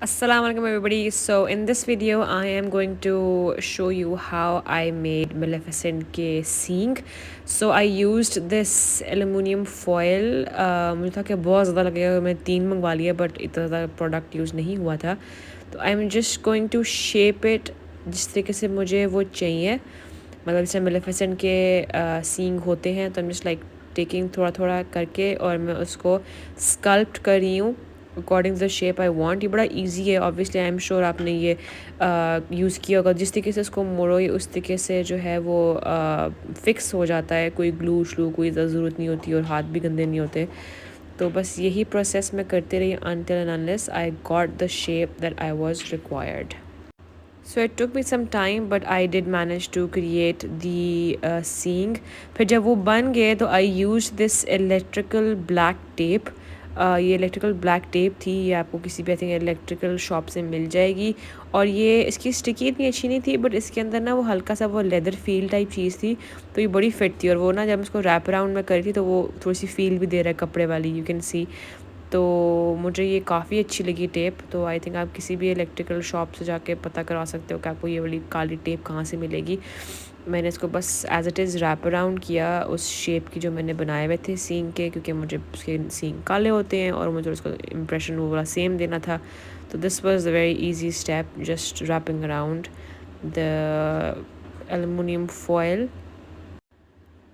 Assalamualaikum everybody. So in this video I am going to show you how I made Maleficent के सींग. So I used this aluminium foil. मुझे था कि बहुत ज़्यादा लगेगा, मैं 3 मंगवा लिया बट इतना ज़्यादा प्रोडक्ट यूज़ नहीं हुआ था. तो I am just going to shape it जिस तरीके से मुझे वो चाहिए. मतलब जैसे Maleficent के सींग होते हैं तो I'm just like टेकिंग थोड़ा थोड़ा करके और मैं उसको स्कल्प्ट कर रही हूँ according to the shape I want. ये बड़ा इजी है. ऑब्वियसली आई एम श्योर आपने ये यूज़ किया होगा. जिस तरीके से इसको मोड़ो ये उस तरीके से जो है वो फिक्स हो जाता है. कोई ग्लू श्लू कोई ज़रूरत नहीं होती और हाथ भी गंदे नहीं होते. तो बस यही प्रोसेस मैं करते रही until and unless I got the shape that I was required. So it took me some time but I did manage to create the seeing. फिर जब वो बन गए तो I used this electrical black tape. ये electrical black tape थी. ये आपको किसी भी आई थिंक इलेक्ट्रिकल शॉप से मिल जाएगी. और ये इसकी स्टिकी इतनी अच्छी नहीं थी बट इसके अंदर ना वो हल्का सा वो लेदर फील टाइप चीज़ थी तो ये बड़ी फिट थी. और वो ना जब इसको रैप अराउंड में करी थी तो वो थोड़ी सी फील भी दे रहा है कपड़े वाली. You can see. तो मुझे ये काफ़ी अच्छी लगी टेप. तो आई थिंक आप किसी भी इलेक्ट्रिकल शॉप से जाके पता करा सकते हो कि आपको ये वाली काली टेप कहाँ से मिलेगी. मैंने इसको बस as it is wrap around किया उस शेप की जो मैंने बनाए हुए थे सींग के, क्योंकि मुझे उसके सींग काले होते हैं और मुझे उसको इम्प्रेशन वो वाला सेम देना था. तो this was the very easy step, just wrapping around the aluminium foil.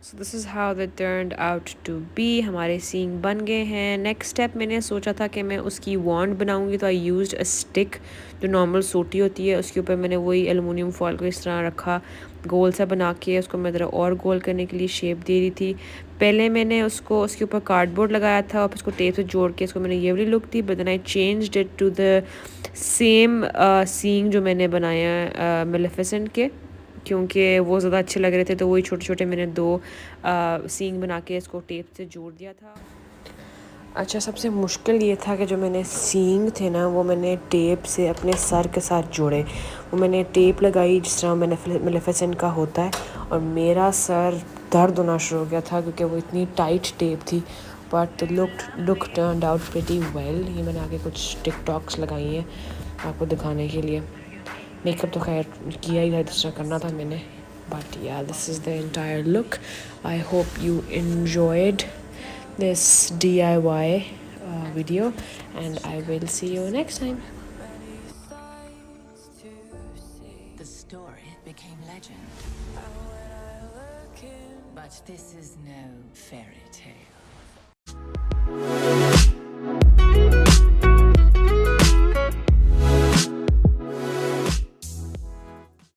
So this is how they turned out to be. हमारे सींग बन गए हैं. नेक्स्ट स्टेप मैंने सोचा था कि मैं उसकी वॉन्ड बनाऊंगी. तो आई यूज्ड अ स्टिक जो नॉर्मल सोटी होती है. उसके ऊपर मैंने वही एलुमिनियम फॉयल को इस तरह रखा गोल सा बना के. उसको मैं ज़रा और गोल करने के लिए शेप दे रही थी. पहले मैंने उसको उसके ऊपर कार्डबोर्ड लगाया था और उसको टेप से जोड़ के इसको मैंने ये वाली लुक दी. But then I changed it to the same thing जो मैंने बनाया मेलेफिसेंट के, क्योंकि वो ज़्यादा अच्छे लग रहे थे. तो वही छोटे छोटे मैंने 2 सींग बना के इसको टेप से जोड़ दिया था. अच्छा, सबसे मुश्किल ये था कि जो मैंने सींग थे ना वो मैंने टेप से अपने सर के साथ जोड़े. वो मैंने टेप लगाई जिस तरह मेलेफिसेंट का होता है और मेरा सर दर्द होना शुरू हो गया था क्योंकि वो इतनी टाइट टेप थी. But look turned out pretty well. ये मैंने आगे कुछ टिकटॉक्स लगाई हैं आपको दिखाने के लिए. मेकअप तो खैर किया ही था, दूसरा करना था मैंने. बट या this is the entire look. I hope you enjoyed this DIY video and I will see you next time. The story became legend, but this is no fairy tale.